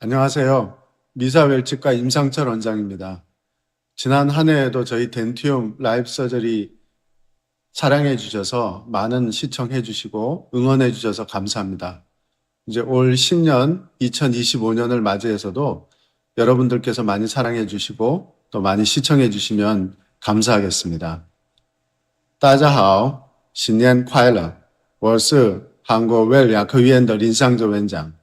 안녕하세요. 미사웰치과 임상철 원장입니다. 지난 한 해에도 저희 덴티움 라이브 서저리 사랑해 주셔서 많은 시청해 주시고 응원해 주셔서 감사합니다. 이제 올 신년 2025년을 맞이해서도 여러분들께서 많이 사랑해 주시고 또 많이 시청해 주시면 감사하겠습니다. 大家好，新年快乐！我是韩国웰牙科院的林상조院长，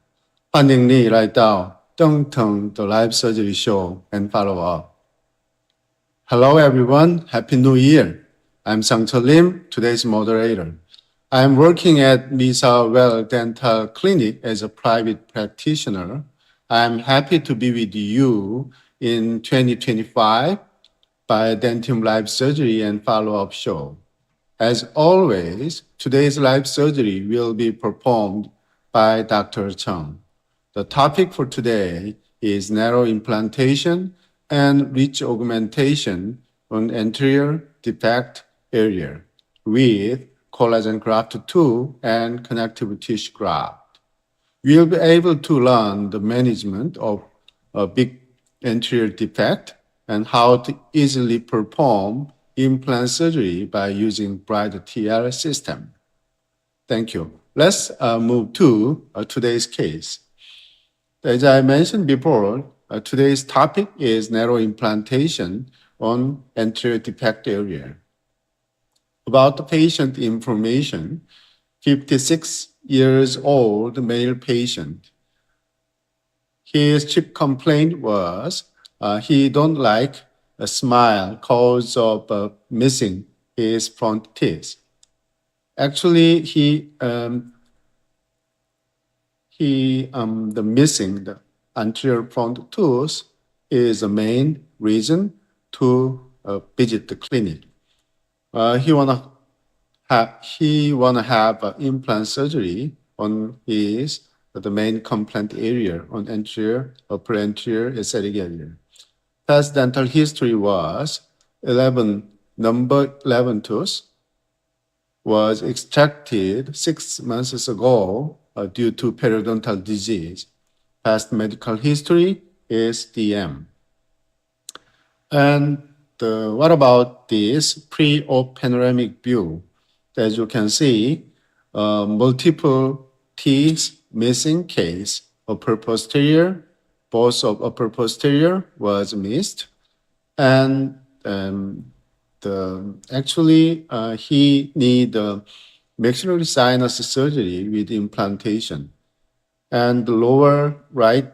欢迎你来到邓腾的 Live Surgery Show and Follow Up. Hello everyone, Happy New Year! I'm Sang-Chul Lim, today's moderator. I'm working at Misa Well Dental Clinic as a private practitioner. I'm happy to be with you in 2025 by Dentium Live Surgery and Follow Up Show. As always, today's live surgery will be performed by Dr. Chung. The topic for today is narrow implantation and ridge augmentation on anterior defect area with collagen graft 2 and connective tissue graft. We'll be able to learn the management of a big anterior defect and how to easily perform implant surgery by using Bright TL system. Thank you. Let's move to today's case. As I mentioned before, today's topic is narrow implantation on anterior defect area. About the patient information, 56 years old male patient. His chief complaint was he don't like a smile cause of missing his front teeth. Actually, the missing the anterior front tooth is the main reason to visit the clinic. He wanna have implant surgery on the main complaint area on anterior, upper anterior aesthetic area. Past dental history was number 11 tooth was extracted 6 months ago due to periodontal disease. Past medical history is DM. And what about this pre-op panoramic view? As you can see, multiple teeth missing case. Upper posterior, both of upper posterior was missed, and he need maxillary sinus surgery with implantation, and the lower right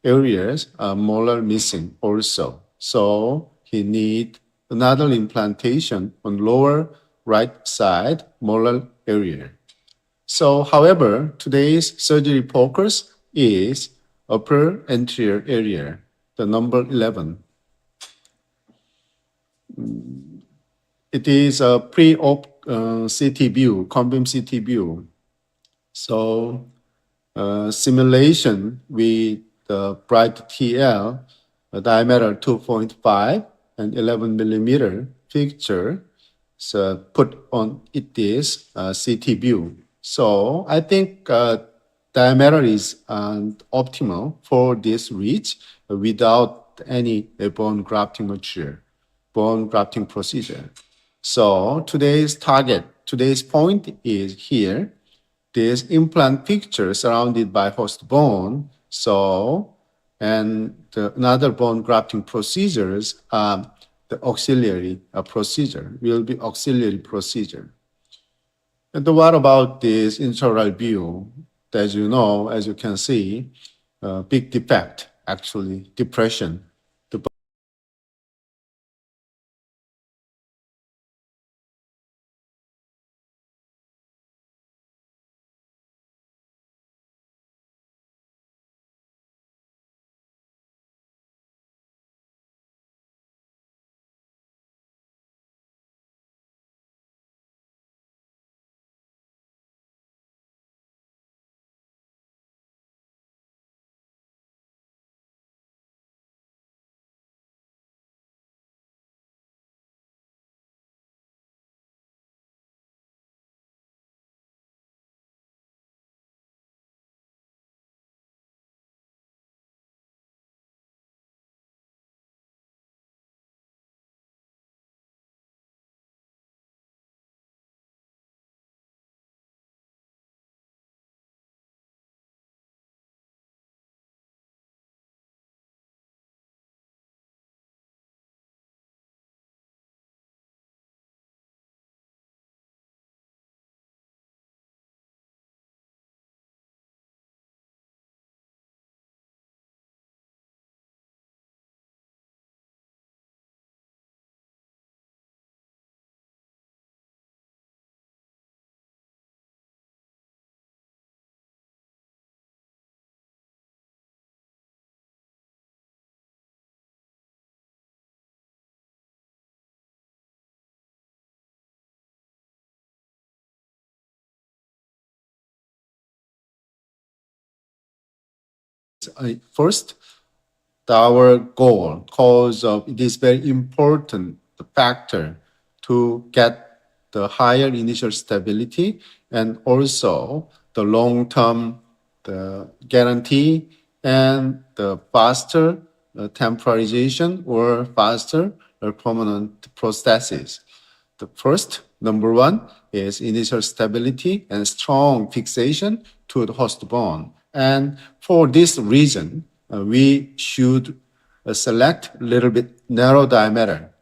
areas are molar missing also. So he need another implantation on lower right side molar area. So, however, today's surgery focus is upper anterior area, the number 11. It is a pre-op CT view, conveam CT view. So, simulation with the Bright TL, a diameter 2.5 and 11 millimeter fixture, so put on this CT view. So I think diameter is optimal for this ridge without any bone grafting procedure. So today's point is here. This implant picture surrounded by host bone. So, and another bone grafting procedures, the auxiliary procedure will be auxiliary procedure. And what about this intraoral view? As you know, as you can see, big defect, actually depression first, our goal, cause of it is very important factor to get the higher initial stability and also the long-term the guarantee and the faster temporization or faster or permanent prosthesis. The first, number one, is initial stability and strong fixation to the host bone. And for this reason, we should select a little bit narrow diameter,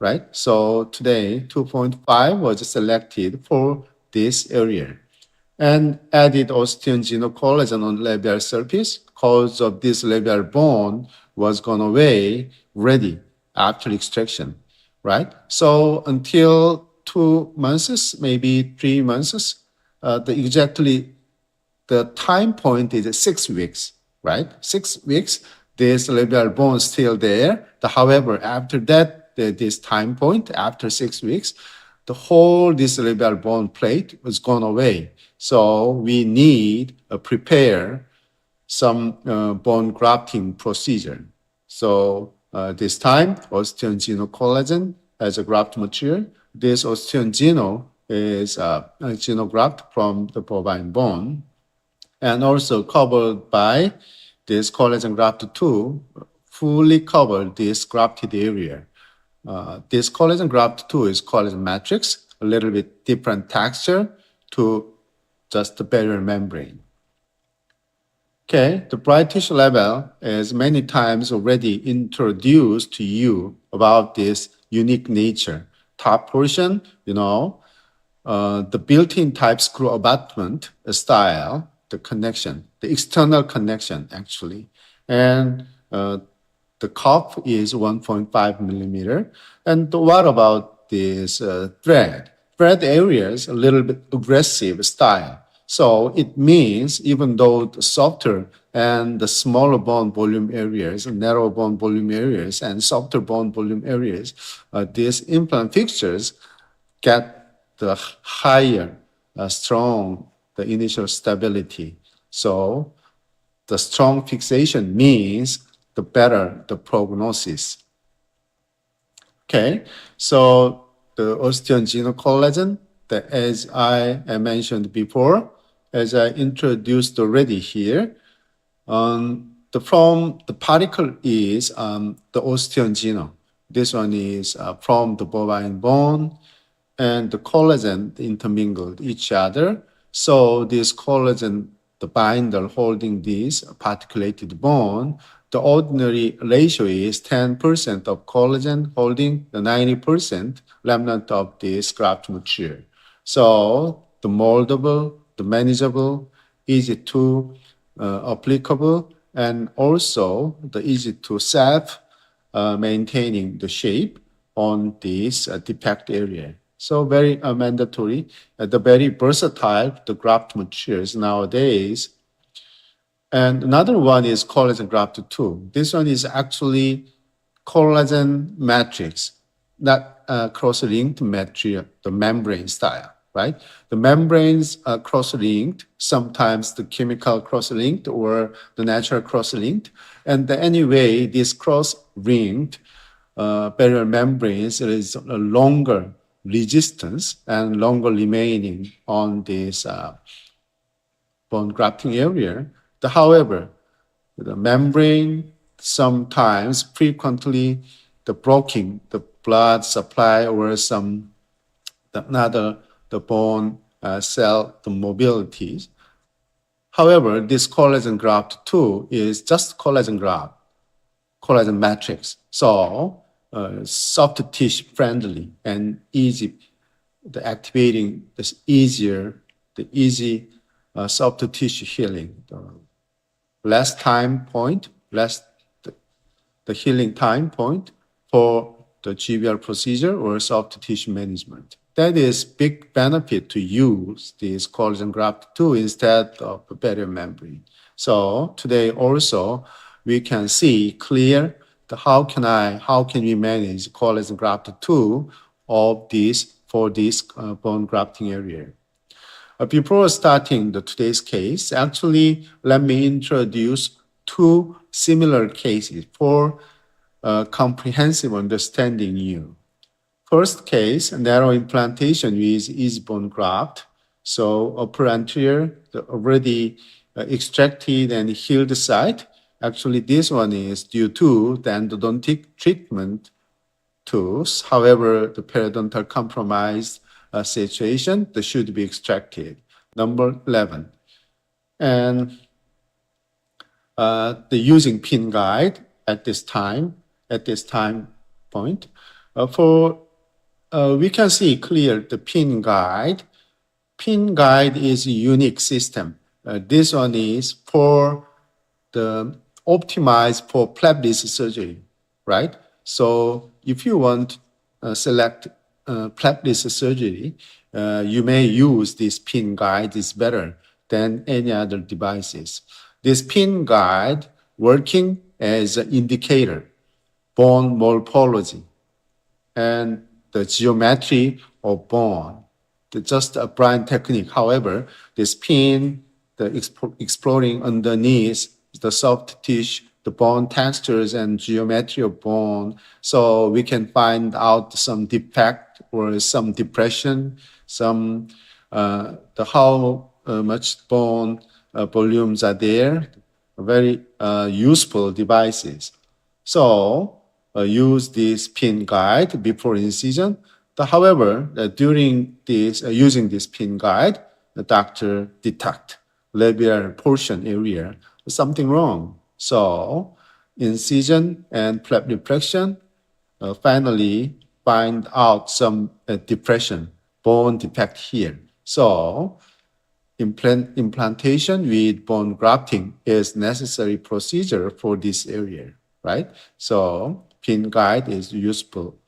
right? So today, 2.5 was selected for this area and added osteogenocollagen on labial surface because of this labial bone was gone away ready after extraction, right? So until 2 months, maybe 3 months, exactly the time point is 6 weeks, right? 6 weeks, this labial bone is still there. However, after that, this time point, after 6 weeks, the whole this labial bone plate was gone away. So we need to prepare some bone grafting procedure. So this time, osteogenocollagen as a graft material. This osteogeno is a xenograft from the bovine bone and also covered by this collagen graft 2, fully covered this grafted area. This collagen graft 2 is collagen matrix, a little bit different texture to just the barrier membrane. Okay, the bright tissue level is many times already introduced to you about this unique nature. Top portion, the built-in type screw abutment style, the connection, the external connection actually, and the cup is 1.5 millimeter. And what about this thread? Thread area is a little bit aggressive style. So it means even though the softer and the smaller bone volume areas, narrow bone volume areas, and softer bone volume areas, these implant fixtures get the higher, strong, the initial stability. So the strong fixation means the better the prognosis. Okay, so the osteogenocollagen, as I mentioned before, as I introduced already here, from the particle is the osteogeno. This one is from the bovine bone, and the collagen intermingled each other. So this collagen, the binder holding this particulated bone, the ordinary ratio is 10% of collagen holding the 90% remnant of this graft material. So the moldable, the manageable, easy to applicable, and also the easy to self maintaining the shape on this defect area. So very mandatory, the very versatile, the graft materials nowadays. And another one is collagen graft 2. This one is actually collagen matrix, not cross-linked material, the membrane style, right? The membranes are cross-linked, sometimes the chemical cross-linked or the natural cross-linked. And anyway, this cross-linked barrier membranes, there is a longer resistance and longer remaining on this bone grafting area. However, the membrane sometimes frequently the blocking the blood supply or some another the bone cell the mobilities. However, this collagen graft 2 is just collagen graft, collagen matrix. So soft tissue friendly and easy. The activating is easier, the easy soft tissue healing. Less time point, less the healing time point for the GBR procedure or soft tissue management. That is big benefit to use this collagen graft 2 instead of the barrier membrane. So today also we can see clear how can we manage collagen graft 2 of this for this bone grafting area. Before starting today's case, actually let me introduce two similar cases for comprehensive understanding you. First case, narrow implantation with easy bone graft. So upper anterior, the already extracted and healed site. Actually, this one is due to the endodontic treatment tools. However, the periodontal compromised situation, that should be extracted. Number 11. And the using pin guide at this time point. We can see clear the pin guide. Pin guide is a unique system. This one is for the optimized for flapless surgery, right? So if you want select flapless surgery, you may use this pin guide. It's better than any other devices. This pin guide working as an indicator, bone morphology, and the geometry of bone. Just a blind technique. However, this pin, the exploring underneath the soft tissue, the bone textures and geometry of bone, so we can find out some defect or some depression, some the how much bone volumes are there. Very useful devices. So use this pin guide before incision. However, during this using this pin guide, the doctor detect labial portion area something wrong. So incision and flap reflection finally find out some depression, bone defect here. So implantation with bone grafting is necessary procedure for this area, right? So pin guide is useful.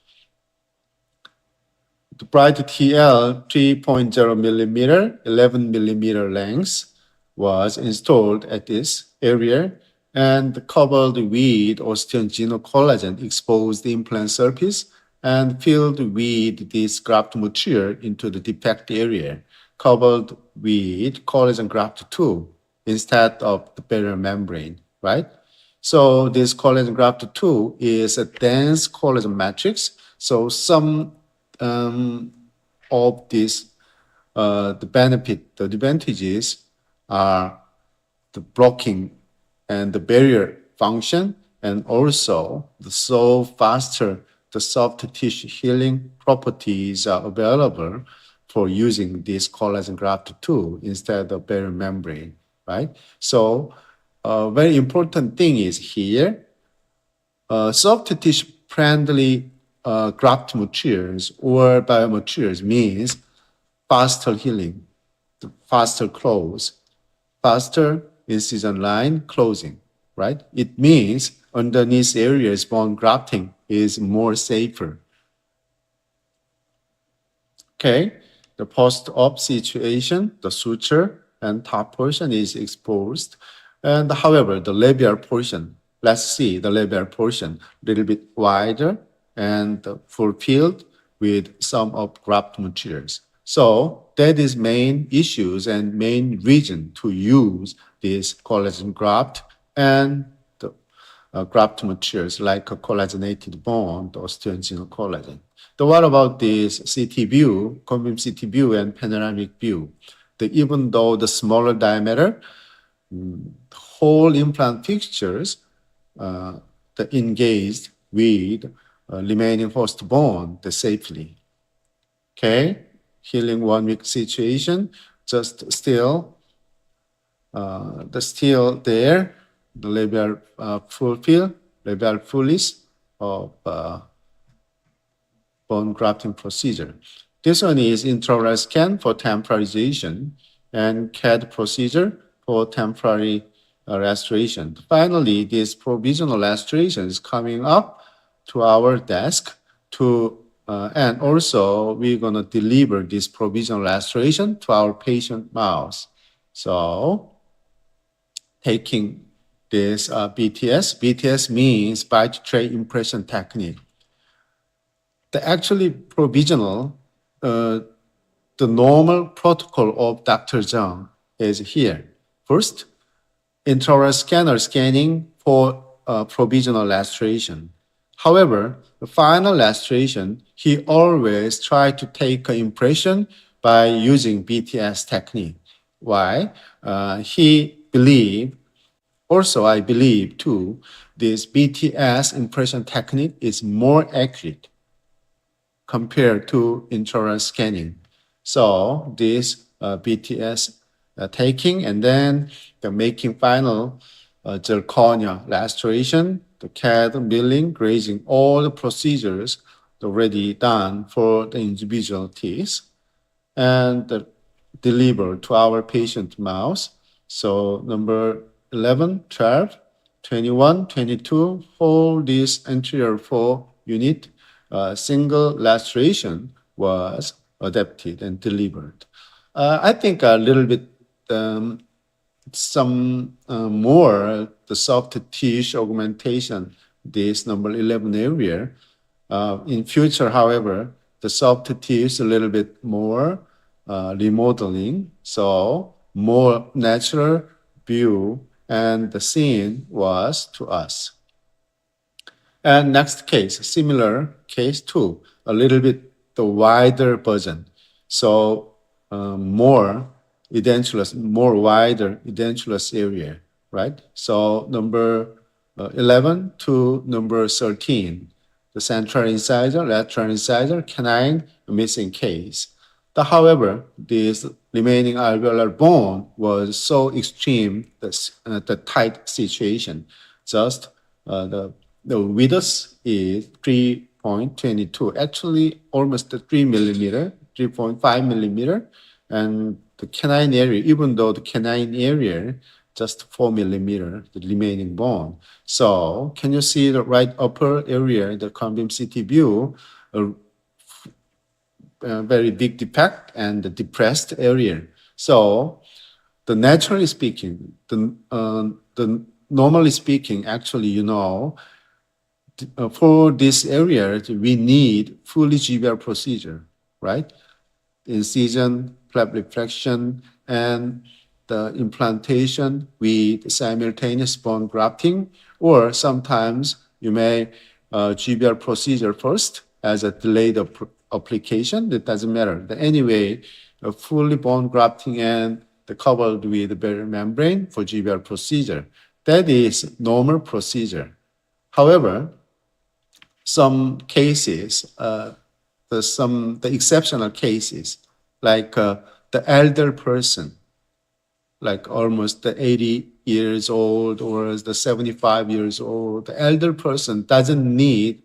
The bright TL 3.0 millimeter, 11 millimeter length was installed at this area and covered with osteogenocollagen exposed implant surface and filled with this graft material into the defect area, covered with collagen graft too instead of the barrier membrane, right? So this collagen graft too is a dense collagen matrix. So some of this, the advantages are the blocking and the barrier function, and also the so faster the soft tissue healing properties are available for using this collagen graft tool instead of barrier membrane, right? So very important thing is here, soft tissue friendly graft materials or biomaterials means faster healing, faster close, faster incision line closing, right? It means underneath areas bone grafting is more safer. Okay, the post-op situation, the suture and top portion is exposed. And however, the labial portion, let's see the labial portion, a little bit wider and fulfilled with some of graft materials. So that is main issues and main reason to use this collagen graft and the graft materials like a collagenated bone, the osteogenocollagen. So what about this CT view, cone-beam CT view and panoramic view? Even though the smaller diameter, whole implant fixtures the engaged with remaining host bone safely. Okay, healing 1 week situation, just still there, the labial fulfill, labial fullis of bone grafting procedure. This one is intraoral scan for temporization and CAD procedure for temporary restoration. Finally, this provisional restoration is coming up to our desk to and also we're going to deliver this provisional restoration to our patient mouth. So taking this BTS means bite tray impression technique. The actually provisional, the normal protocol of Dr. Zhang is here. First, intraoral scanner scanning for provisional lastration. However, the final lastration, he always tried to take an impression by using BTS technique. Why? He believed, also I believe too, this BTS impression technique is more accurate compared to intraoral scanning. So this BTS taking and then the making final zirconia lastration, the CAD milling, grazing, all the procedures already done for the individual teeth and delivered to our patient mouth. So number 11, 12, 21, 22, for this anterior 4 unit, single lastration was adapted and delivered. I think a little bit some more the soft tissue augmentation, this number 11 area. In future, however, the soft tissue is a little bit more remodeling, so more natural view and the scene was to us. And next case, similar case too, a little bit the wider version. So more edentulous, more wider edentulous area, right? So number 11 to number 13, the central incisor, lateral incisor, canine missing case. However, this remaining alveolar bone was so extreme, the tight situation, just the width is 3.22, actually almost 3 millimeter, 3.5 millimeter, and the canine area, even though the canine area just 4 millimeter, the remaining bone. So can you see the right upper area, the cone-beam CT view, a very big defect and the depressed area. So the naturally speaking, the normally speaking, actually, for this area, we need fully GBR procedure, right? Incision, flap reflection, and the implantation with simultaneous bone grafting, or sometimes you may GBR procedure first as a delayed application. That doesn't matter. But anyway, a fully bone grafting and covered with barrier membrane for GBR procedure. That is normal procedure. However, some cases, the exceptional cases, like the elder person, like almost the 80 years old or the 75 years old, the elder person doesn't need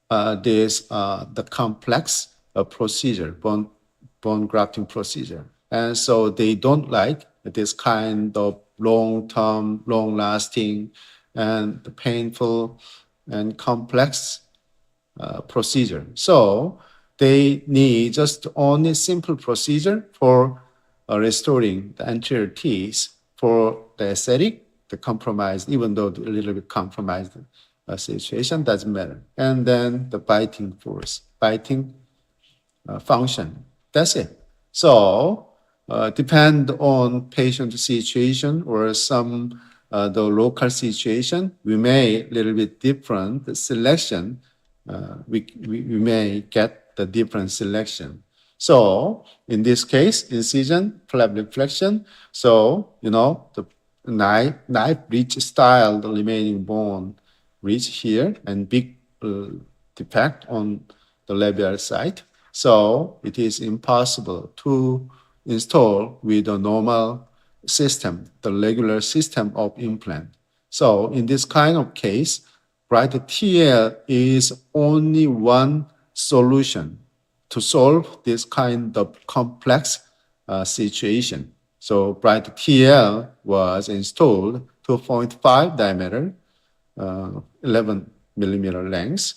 the complex procedure, bone grafting procedure. And so they don't like this kind of long-term, long-lasting, and painful and complex procedure. So they need just only simple procedure for restoring the anterior teeth for the aesthetic, the compromised, even though a little bit compromised situation, doesn't matter. And then the biting force, biting function. That's it. So depend on patient situation or some the local situation, we may little bit different selection. We may get the different selection. So in this case, incision, flap reflection. So the knife reach style, the remaining bone reach here, and big defect on the labial side. So it is impossible to install with a normal system, the regular system of implant. So in this kind of case, right, TL is only one solution to solve this kind of complex situation. So bright TL was installed 2.5 diameter, 11 millimeter length.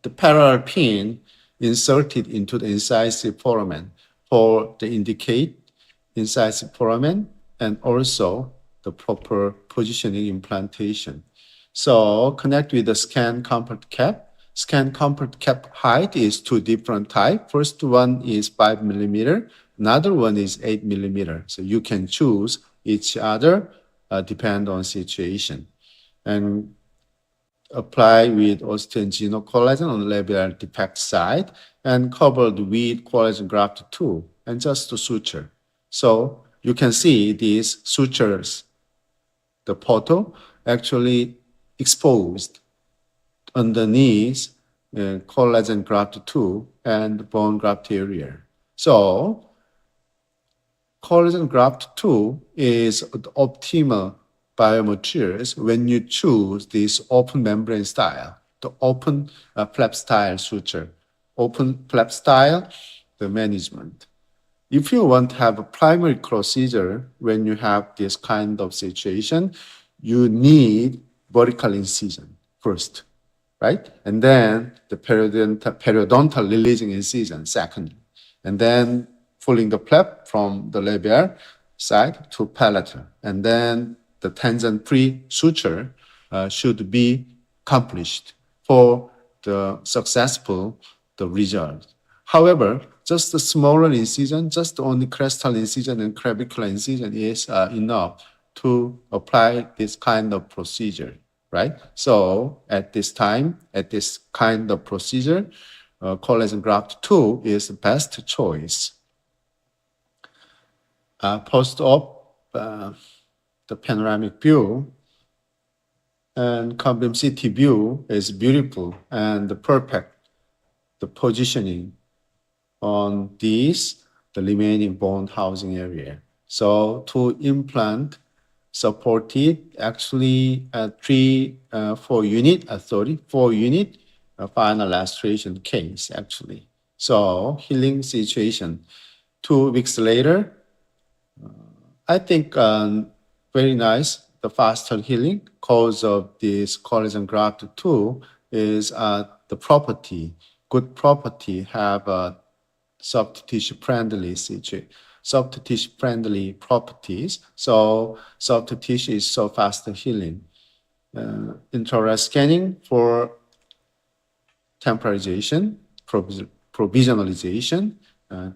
The parallel pin inserted into the incisive foramen for the indicate incisive foramen and also the proper positioning implantation. So connect with the scan comfort cap. Scan comfort cap height is two different types. First one is 5 millimeter. Another one is 8 millimeter. So you can choose each other depend on situation. And apply with osteogenic collagen on the labial defect side and covered with collagen graft 2 and just the suture. So you can see these sutures, the photo actually exposed underneath collagen graft 2 and bone graft area. So collagen graft 2 is the optimal biomaterials when you choose this open membrane style, the open flap style suture, open flap style, the management. If you want to have a primary procedure when you have this kind of situation, you need vertical incision first, right? And then the periodontal releasing incision second. And then pulling the flap from the labial side to palatal. And then the tangent-free suture should be accomplished for the successful the result. However, just the smaller incision, just only crestal incision and clavicular incision is enough to apply this kind of procedure, right? So at this time, at this kind of procedure, collagen graft 2 is the best choice. Post-op, the panoramic view and cone-beam CT view is beautiful and perfect. The positioning on these, the remaining bone housing area. So to implant supported actually 4 unit final lastration case actually. So healing situation. 2 weeks later, I think very nice. The faster healing cause of this collagen graft 2 is the property, good property have a soft tissue friendly soft tissue friendly properties. So soft tissue is so fast healing. Intraoral scanning for temporization, provisionalization,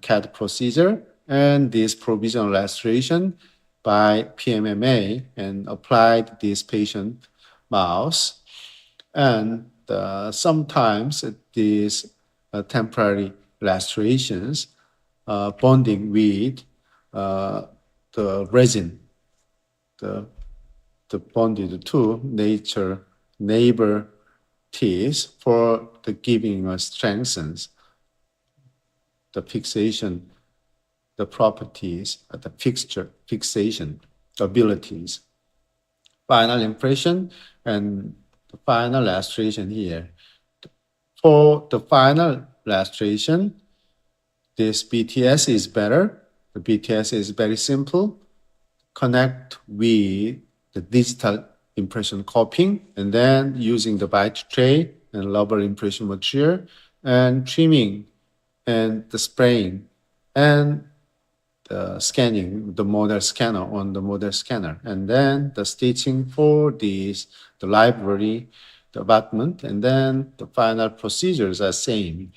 CAD procedure, and this provisional restoration by PMMA and applied this patient mouse. And sometimes these temporary restorations bonding with the resin, the bonded to nature neighbor teeth for the giving strengthens the fixation, the properties, the fixation abilities. Final impression and the final lastration here. For the final lastration, this BTS is better. The BTS is very simple. Connect with the digital impression copying and then using the bite tray and rubber impression material and trimming and the spraying and the scanning, the model scanner on the model scanner, and then the stitching for these, the library, the abutment, and then the final procedures are same.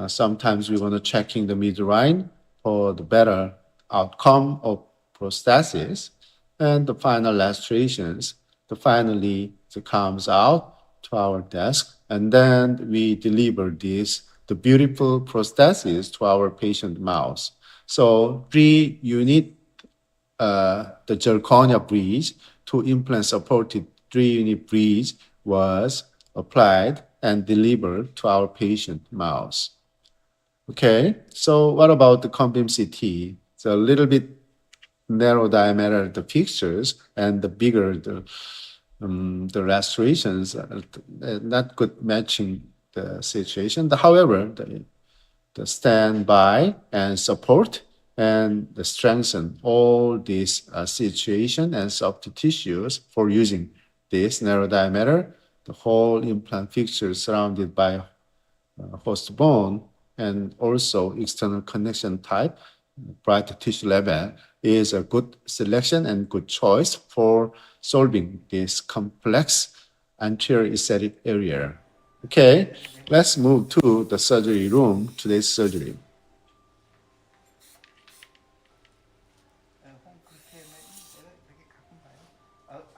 Sometimes we want to checking the midline for the better outcome of prosthesis, and the final illustrations, the finally it comes out to our desk, and then we deliver this, the beautiful prosthesis to our patient mouse. So 3 unit, the zirconia bridge to implant supported 3 unit bridge was applied and delivered to our patient mouse. Okay, so what about the cone-beam CT? It's a little bit narrow diameter the pictures and the bigger the restorations, not good matching the situation. However, the standby and support and the strengthen all these situation and soft tissues for using this narrow diameter, the whole implant fixture surrounded by host bone and also external connection type, bright tissue level is a good selection and good choice for solving this complex anterior aesthetic area. Okay, let's move to the surgery room, today's surgery.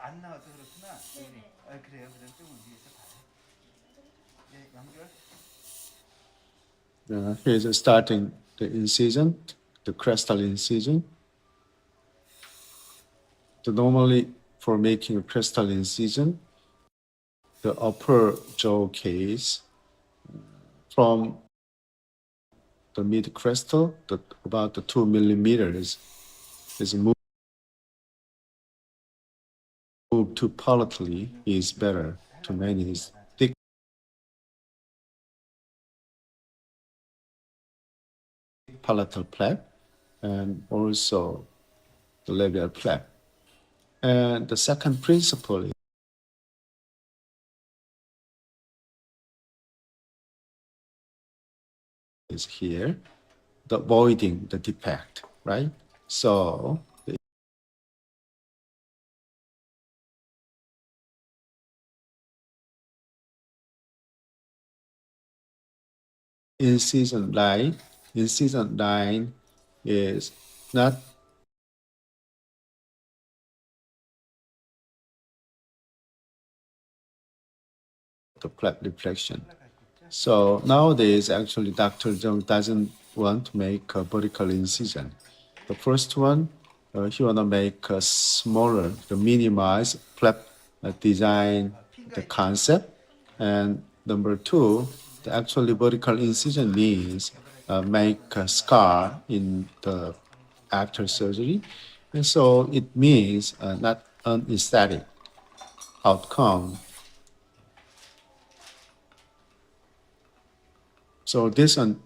안 나와서 그렇구나. 그래요. 그럼 조금 위에서 봐요. 연결. Here's starting the incision, the crestal incision. Normally, for making a crestal incision, the upper jaw case from the mid crestal, about the 2 millimeters, is moved too palatal is better to manage thick palatal plaque and also the labial plaque. And the second principle is here, the avoiding the defect, right? So the incision line is not the plaque deflection. So nowadays, actually, Dr. Zheng doesn't want to make a vertical incision. The first one, he want to make a smaller, to minimize flap design, the concept. And number two, the actually vertical incision means make a scar in the after surgery. And so it means not an aesthetic outcome. So this one,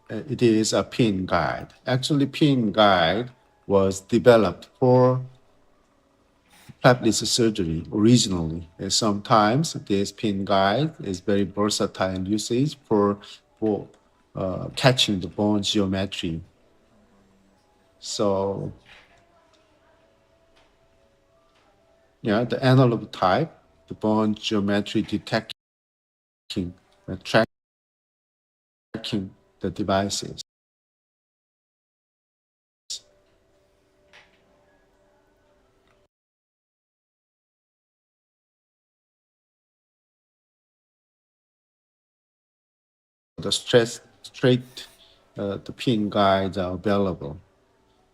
it is a pin guide. Actually, pin guide was developed for flapless surgery originally. And sometimes this pin guide is very versatile in usage for catching the bone geometry. So, yeah, the analog type, the bone geometry detecting, tracking the devices. The straight the pin guides are available.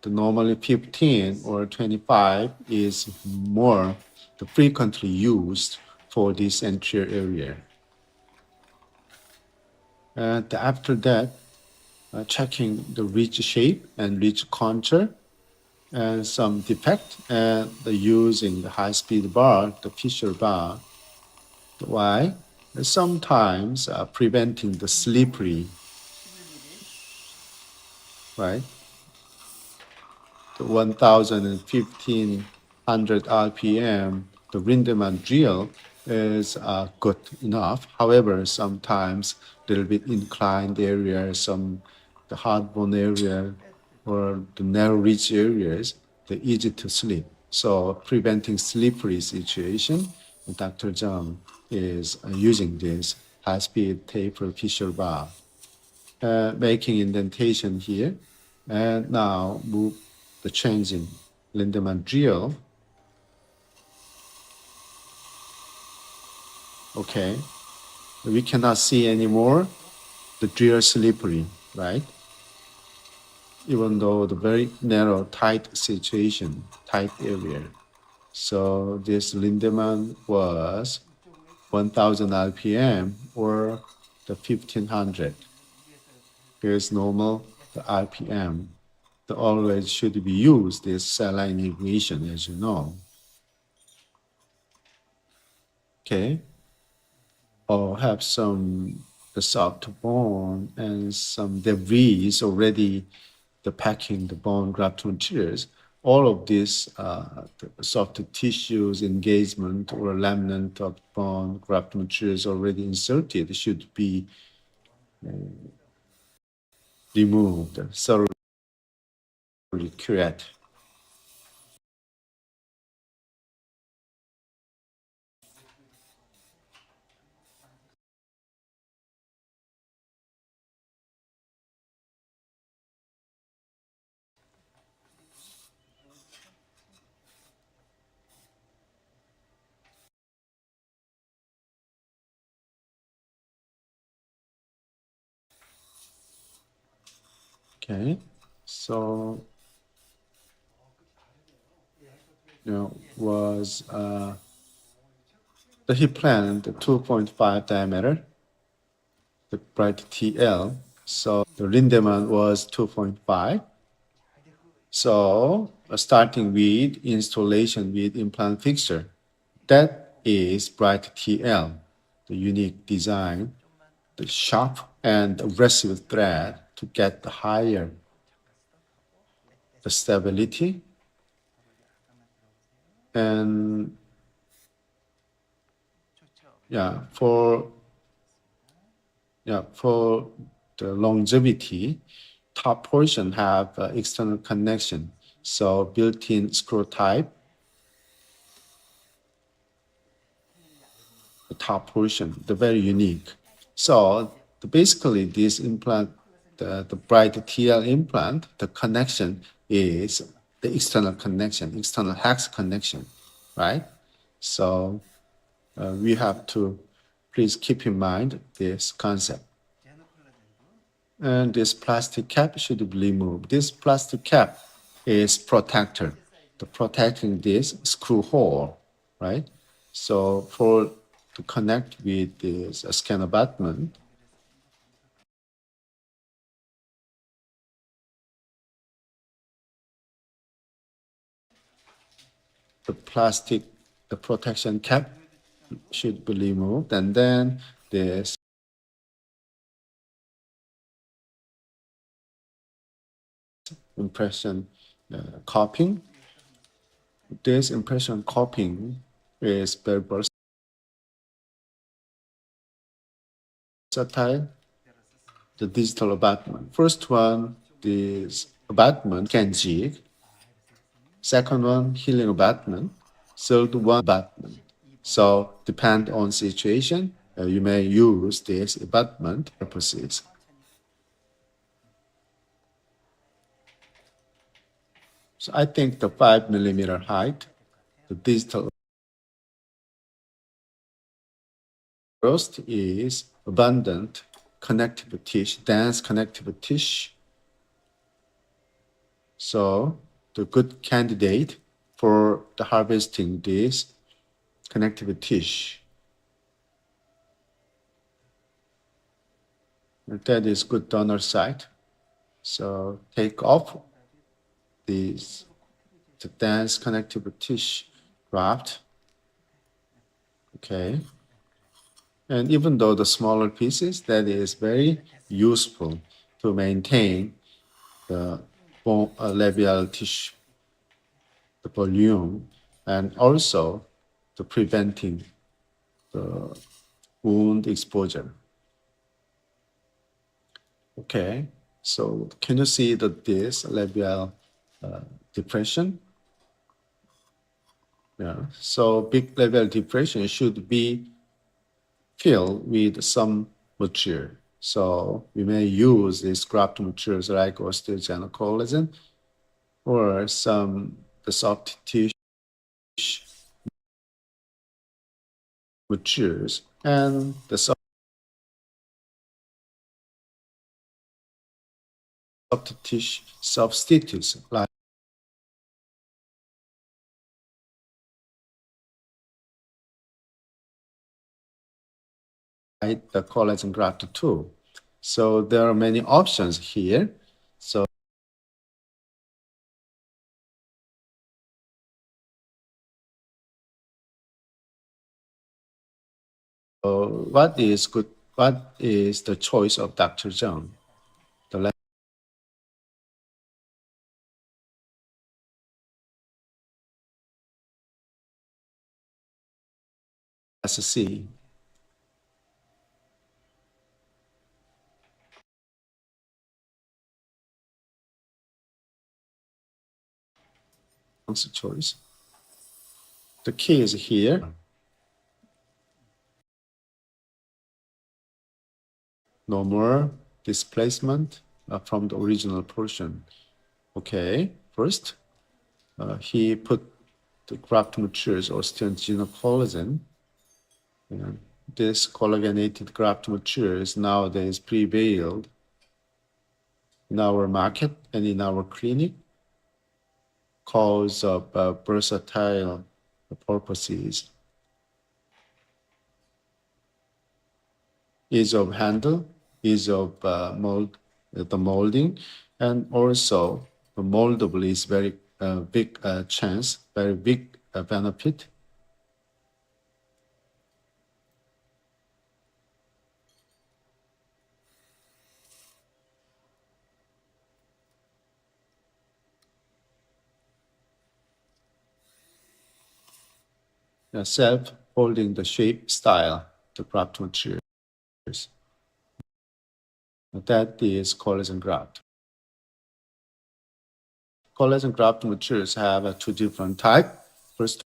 The normally 15 or 25 is more the frequently used for this anterior area. And after that, checking the ridge shape and ridge contour and some defect and the using the high-speed bar, the Fisher bar. Why? Sometimes preventing the slippery, right? The 1,000 and 1,500 RPM, the Rindemann drill is good enough. However, sometimes a little bit inclined area, the hard bone area, or the narrow ridge areas, they're easy to slip. So preventing slippery situation, Dr. Zhang is using this high-speed taper Fisher bar, making indentation here, and now move the changing Lindemann drill. Okay, we cannot see anymore the drill slippery, right? Even though the very narrow, tight situation, tight area. So this Lindemann was 1,000 RPM or the 1,500. Here's normal, the RPM. The always should be used this saline irrigation, as you know. Okay, or have some the soft bone and some debris already the packing the bone graft materials. All of this the soft tissues engagement or remnant of bone graft materials already inserted should be removed, thoroughly cured. Okay, so was the he planned the 2.5 diameter, the bright TL. So the Lindemann was 2.5. So starting with installation with implant fixture, that is bright TL, the unique design, the sharp and aggressive thread to get the higher the stability and for the longevity, top portion have external connection. So built-in screw type, the top portion, the very unique. So basically this implant, the bright TL implant, the connection is the external connection, external hex connection, right? So we have to please keep in mind this concept. And this plastic cap should be removed. This plastic cap is protector, the protecting this screw hole, right? So for to connect with this scan abutment, the plastic, the protection cap should be removed, and then this impression copying. This impression copying is very versatile. The digital abutment. First one, this abutment can jig. Second one, healing abutment. Third one, abutment. So depend on situation, you may use this abutment purposes. So I think the 5 mm height, the digital first is abundant connective tissue, dense connective tissue. So the good candidate for the harvesting this connective tissue. That is good donor site. So take off the dense connective tissue graft. Okay. And even though the smaller pieces, that is very useful to maintain the bone labial tissue, the volume, and also to preventing the wound exposure. Okay, so can you see that this labial depression? Yeah, so big labial depression should be filled with some material. So we may use these graft materials like osteogen and collagen, or some the soft tissue materials and the soft tissue substitutes like the collagen graft too. So there are many options here. So what is good? What is the choice of Dr. Zhang? Let's see. Choice. The key is here. No more displacement from the original portion. Okay, first, he put the graft materials osteogen collagen. And this collagenated graft materials nowadays prevailed in our market and in our clinic because of versatile purposes. Ease of handle, ease of the molding, and also the moldable is very big chance, very big benefit. Self-holding the shape style, the graft materials. That is collagen graft. Collagen graft materials have two different types. First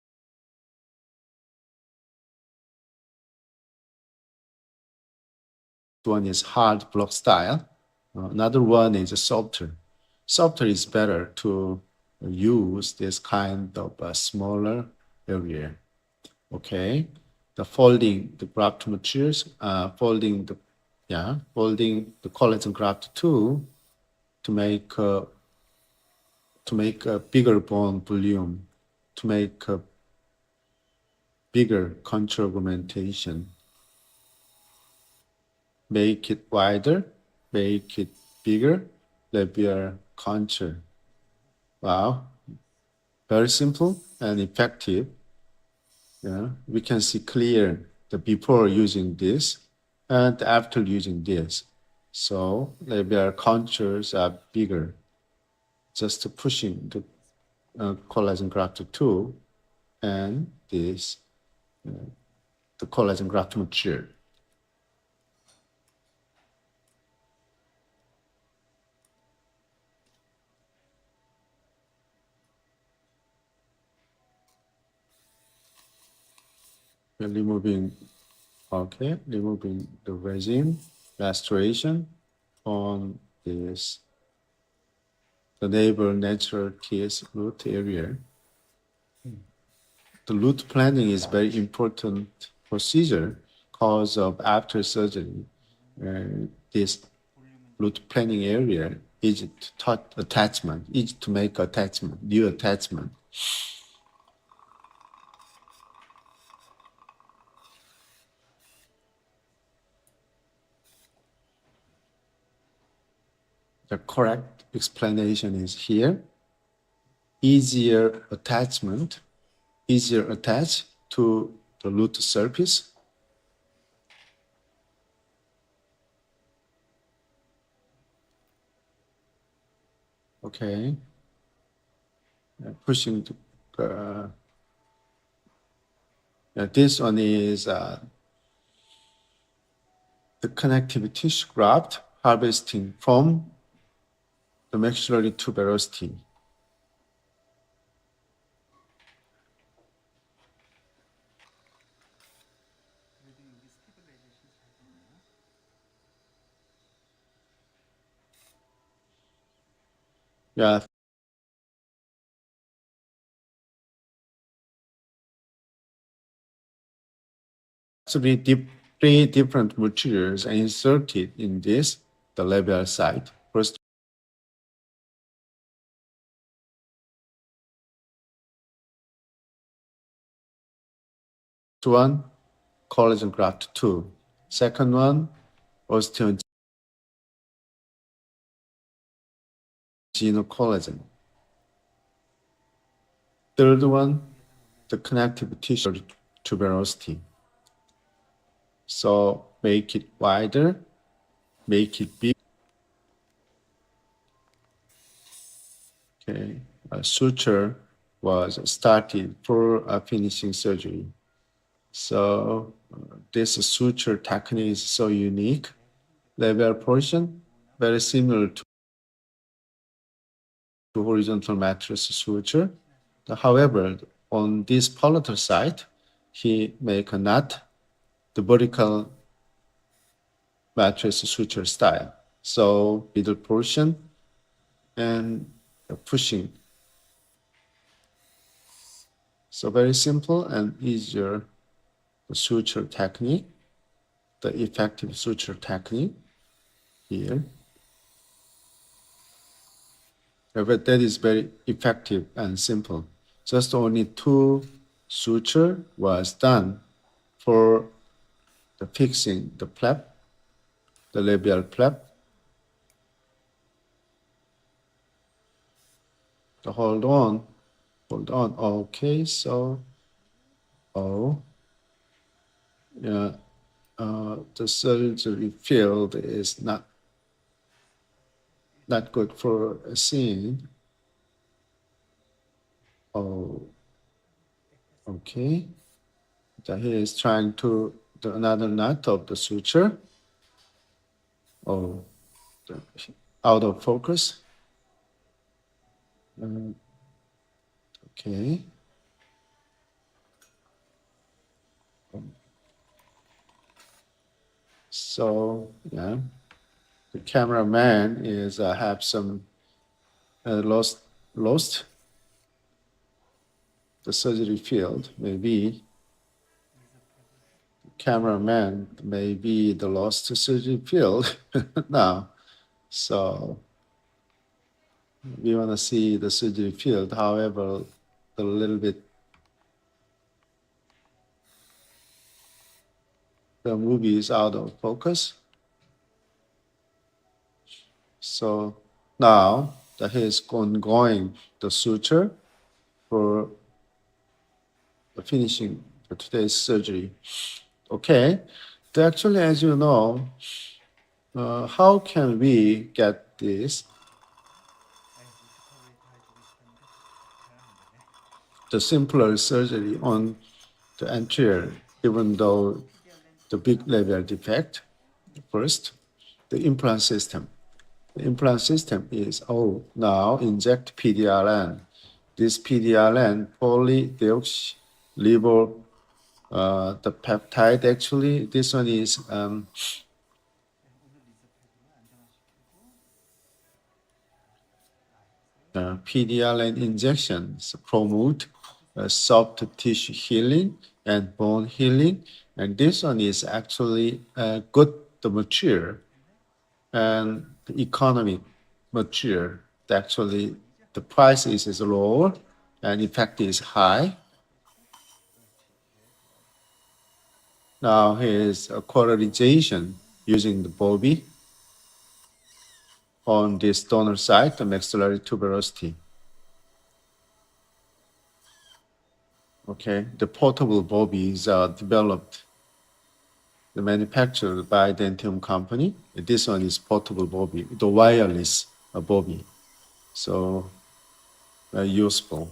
one is hard block style. Another one is softer. Softer is better to use this kind of smaller area. Okay, the folding the graft materials, folding the collagen graft too to make a bigger bone volume, to make a bigger contour augmentation, make it wider, make it bigger, labial contour. Wow, very simple and effective. Yeah, we can see clear the before using this and after using this. So labial contours are bigger. Just pushing the collagen graft tool and this the collagen graft material. We're removing the resin restoration on this the neighbor natural teeth root area. The root planning is very important procedure because of after surgery. This root planning area is to attachment, is to make attachment, new attachment. The correct explanation is here. Easier attachment, easier attach to the root surface. Okay. Pushing to, this one is the connective tissue graft harvesting from the maxillary tuberosity. 그래도 여기 스테빌라이제이션 잘 되네요. Yeah. So three different materials are inserted in this, the labial side. First one, collagen graft 2. Second one, osteogenocollagen. Third one, the connective tissue tuberosity. So make it wider, make it big. Okay, a suture was started for finishing surgery. So this suture technique is so unique. Labial portion, very similar to horizontal mattress suture. However, on this palatal side, he make a knot, the vertical mattress suture style. So middle portion and pushing. So very simple and easier suture technique, the effective suture technique here. but that is very effective and simple. Just only 2 suture was done for the fixing the flap, the labial flap. So hold on. Okay, so yeah, the surgery field is not good for seeing. Okay. So he is trying to do another knot of the suture. The- out of focus. Okay. So yeah, the cameraman is have some lost the surgery field. Maybe cameraman may be the lost surgery field now. So we want to see the surgery field. However, a little bit the movie is out of focus. So now that he is ongoing the suture for the finishing for today's surgery. Okay, so actually, as you know, how can we get this? The simpler surgery on the anterior, even though the big labial defect. First, the implant system. The implant system is, now inject PDRN. This PDRN, polydeoxyribo, the peptide actually, this one is PDRN injections promote soft tissue healing and bone healing. And this one is actually good to mature and the economic mature. Actually, the price is low and effect is high. Now here's a cauterization using the Bobby on this donor side, the maxillary tuberosity. Okay, the portable Bobbies are developed, manufactured by Dentium company. This one is portable Bobby, the wireless Bobby. So useful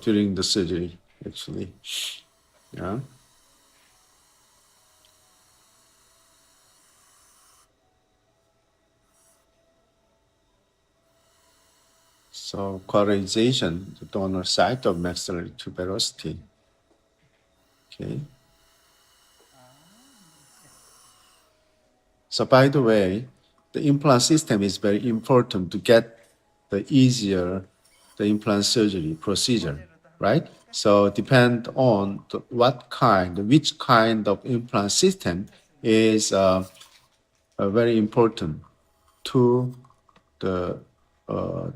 during the surgery, actually. Yeah. So cauterization, the donor site of maxillary tuberosity. Okay. So by the way, the implant system is very important to get the easier the implant surgery procedure, right? So depend on which kind of implant system is very important to the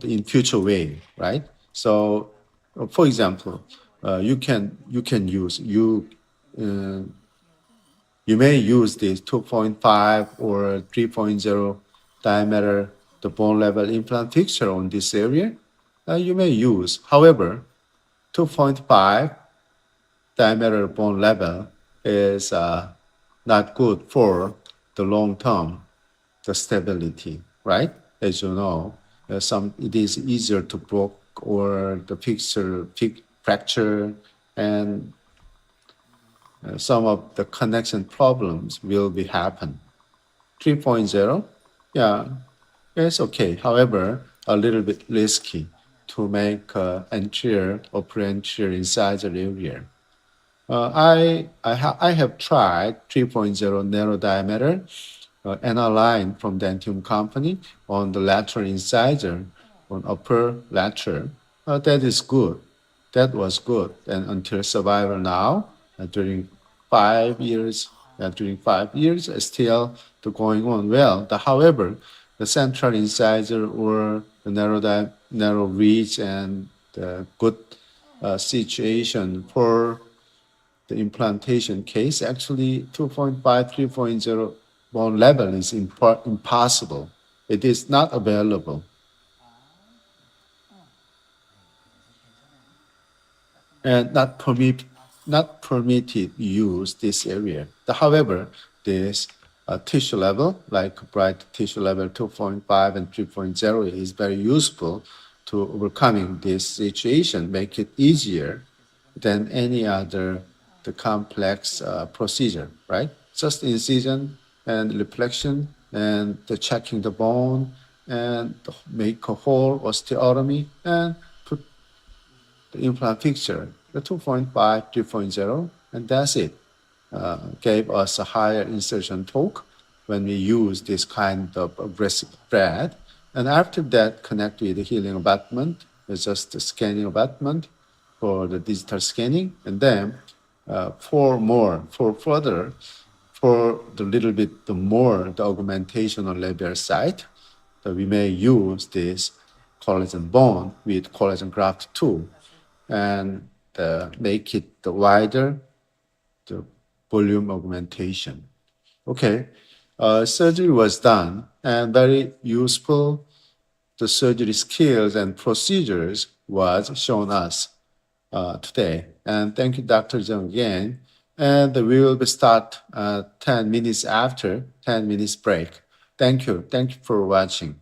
in future way, right? So, for example, you can use you may use this 2.5 or 3.0 diameter the bone level implant fixture on this area. You may use, however, 2.5 diameter bone level is not good for the long term the stability, right? As you know, it is easier to break or the fixture fracture, and some of the connection problems will be happen. 3.0, yeah, it's okay. However, a little bit risky to make anterior or pre-anterior incisor area. I have tried 3.0 narrow diameter aniline from Dentium company on the lateral incisor, on upper lateral. That is good. That was good. And until survival now, during 5 years, still going on well. However, the central incisor or the narrow reach and the good situation for the implantation case, actually 2.5, 3.0 bone level is impossible. It is not available and not permitted use this area. However, this tissue level, like bright tissue level 2.5 and 3.0, is very useful to overcoming this situation, make it easier than any other the complex procedure, right? Just incision and reflection and the checking the bone and make a hole osteotomy and put the implant fixture, the 2.5, 3.0, and that's it. Gave us a higher insertion torque when we use this kind of aggressive thread. And after that, connect with the healing abutment, it's just the scanning abutment for the digital scanning. And then for the little bit the more the augmentation on labial side, that we may use this collagen bond with collagen graft too, and make it the wider the volume augmentation. Okay, surgery was done and very useful. The surgery skills and procedures was shown us today. And thank you, Dr. Jung again. And we will be start 10 minutes after 10 minutes break. Thank you. Thank you for watching.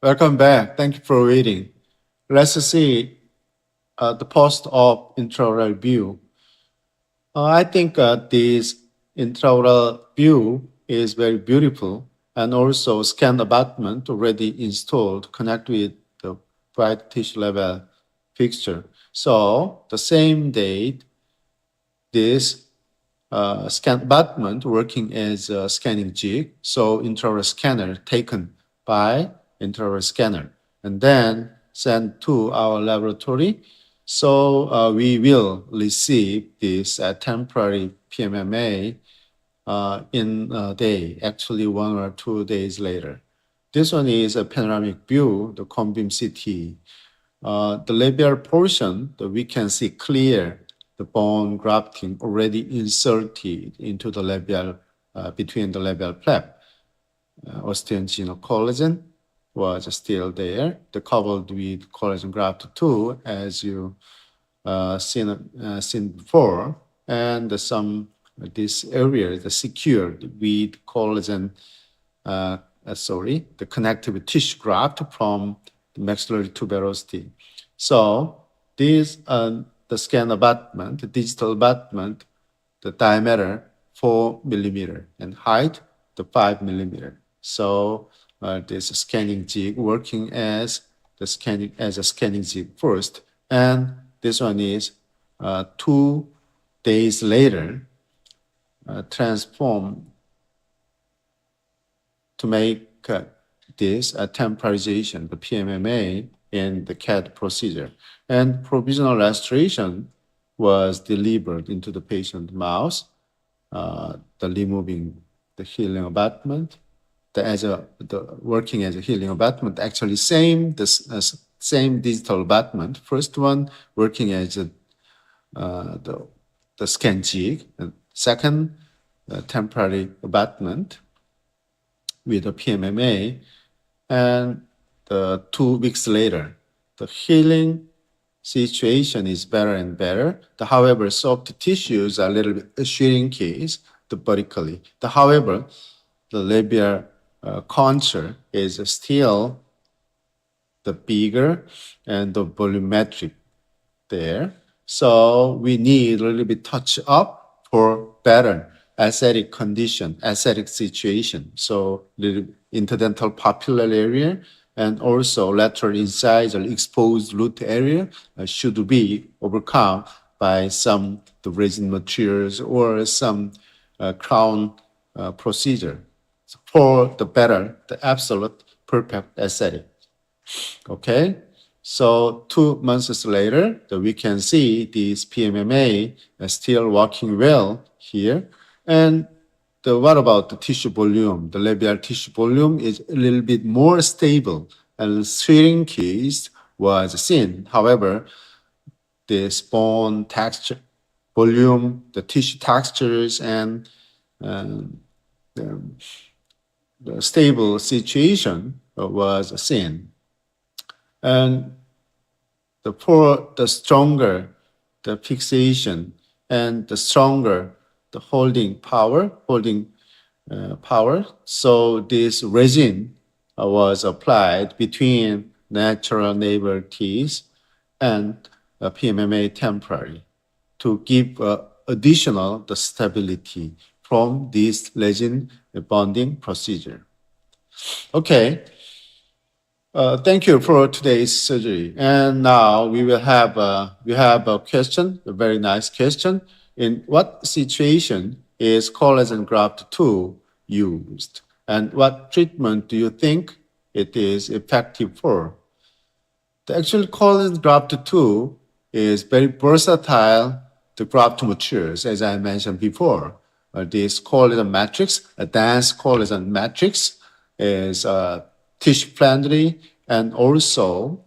Welcome back. Thank you for waiting. Let's see the post of intraoral view. I think this intraoral view is very beautiful, and also scan abutment already installed connect with the bright tissue level fixture. So the same date, this scan abutment working as a scanning jig, so intraoral scanner taken by intraoral scanner, and then sent to our laboratory. So we will receive this temporary PMMA in a day, actually 1 or 2 days later. This one is a panoramic view, the cone beam CT. The labial portion, we can see clear the bone grafting already inserted into the labial, between the labial flap. Osteogenic collagen was still there, the coupled with collagen graft 2, as you seen before, and some this area is secured with collagen the connective tissue graft from the maxillary tuberosity. So this the scan abutment, the digital abutment, the diameter 4 millimeter and height the 5 millimeter. So this scanning jig working as a scanning jig first, and this one is 2 days later transformed to make this a temporization, the PMMA, in the CAD procedure. And provisional restoration was delivered into the patient mouse, the removing the healing abutment, the working as a healing abutment, actually same digital abutment. First one working as the scan jig, and second temporary abutment with a PMMA, and 2 weeks later, the healing situation is better and better. However, soft tissues are a little bit shrinking vertically. However, the labial contour is still the bigger and the volumetric there. So we need a little bit touch up for better aesthetic condition, aesthetic situation. So the interdental papillary area and also lateral incisor exposed root area should be overcome by some the resin materials or some crown procedure for the better, the absolute perfect aesthetic. Okay, so 2 months later, we can see this PMMA is still working well here. And what about the tissue volume? The labial tissue volume is a little bit more stable, and shrinkage was seen. However, the bone texture, volume, the tissue textures, and the stable situation was seen. And the stronger the fixation and the stronger the holding power. So this resin was applied between natural navel teeth and PMMA temporary to give additional the stability from this resin bonding procedure. Okay. Thank you for today's surgery. And now we have a question, a very nice question. In what situation is collagen graft 2 used? And what treatment do you think it is effective for? The actual collagen graft 2 is very versatile to graft materials, as I mentioned before. This collagen matrix, a dense collagen matrix, is tissue friendly, and also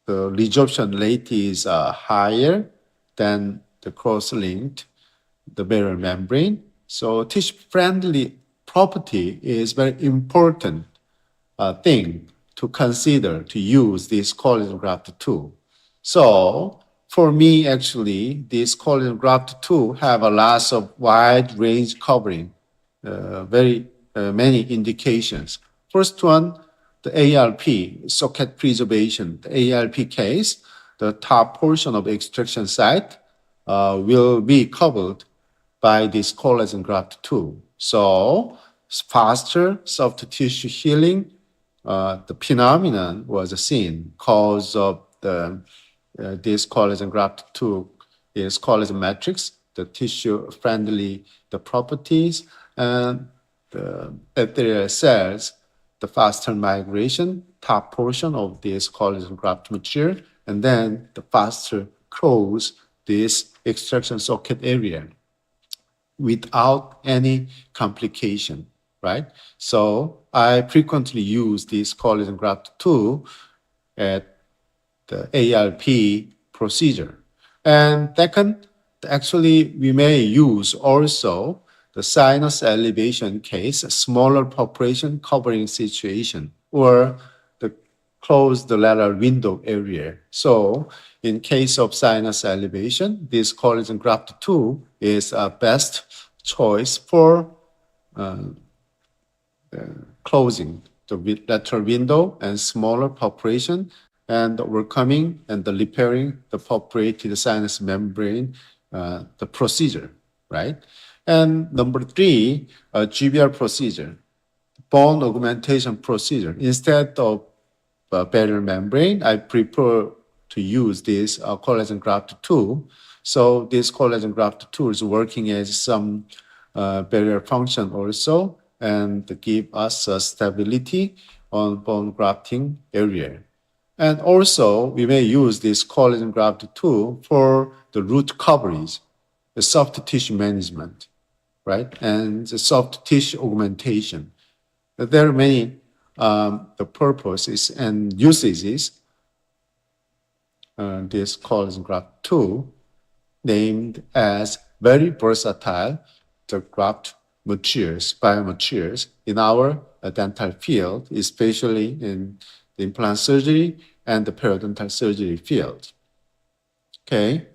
the resorption rate is higher than the cross-linked, the barrier membrane. So tissue friendly property is very important thing to consider to use this collagen graft 2. So for me, actually, this collagen graft 2 have a lot of wide range covering, very many indications. First one, the ARP, socket preservation, the ARP case, the top portion of extraction site will be covered by this collagen graft tool. So faster soft tissue healing, the phenomenon was seen because of the this collagen graft tool is collagen matrix, the tissue friendly, the properties, and the epithelial cells, the faster migration, top portion of this collagen graft material, and then the faster close this extraction socket area without any complication, right? So I frequently use this collagen graft tool at the ARP procedure. And second, actually, we may use also the sinus elevation case, a smaller population covering situation, or the closed lateral window area. So in case of sinus elevation, this collagen graft tool is a best choice for closing the lateral window and smaller population and overcoming and the repairing the perforated sinus membrane, the procedure, right? And number three, GBR procedure, bone augmentation procedure. Instead of barrier membrane, I prefer to use this collagen graft tool. So this collagen graft tool is working as some barrier function also and give us stability on bone grafting area. And also, we may use this collagen graft tool for the root coverage, the soft tissue management, right? And the soft tissue augmentation. There are many the purposes and usages this collagen graft tool named as very versatile the graft materials, biomaterials in our dental field, especially in the implant surgery and the periodontal surgery field. Okay,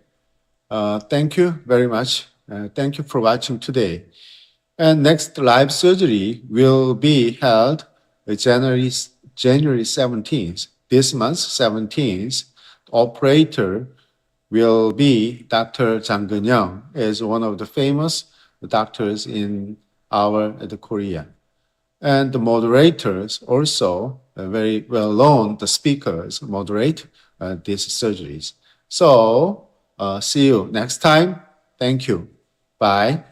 thank you very much. Thank you for watching today. And next live surgery will be held January 17th. This month, 17th, operator will be Dr. Jang Geun-young, is one of the famous doctors in the Korea. And the moderators also, very well-known, the speakers moderate these surgeries. So see you next time. Thank you. Bye.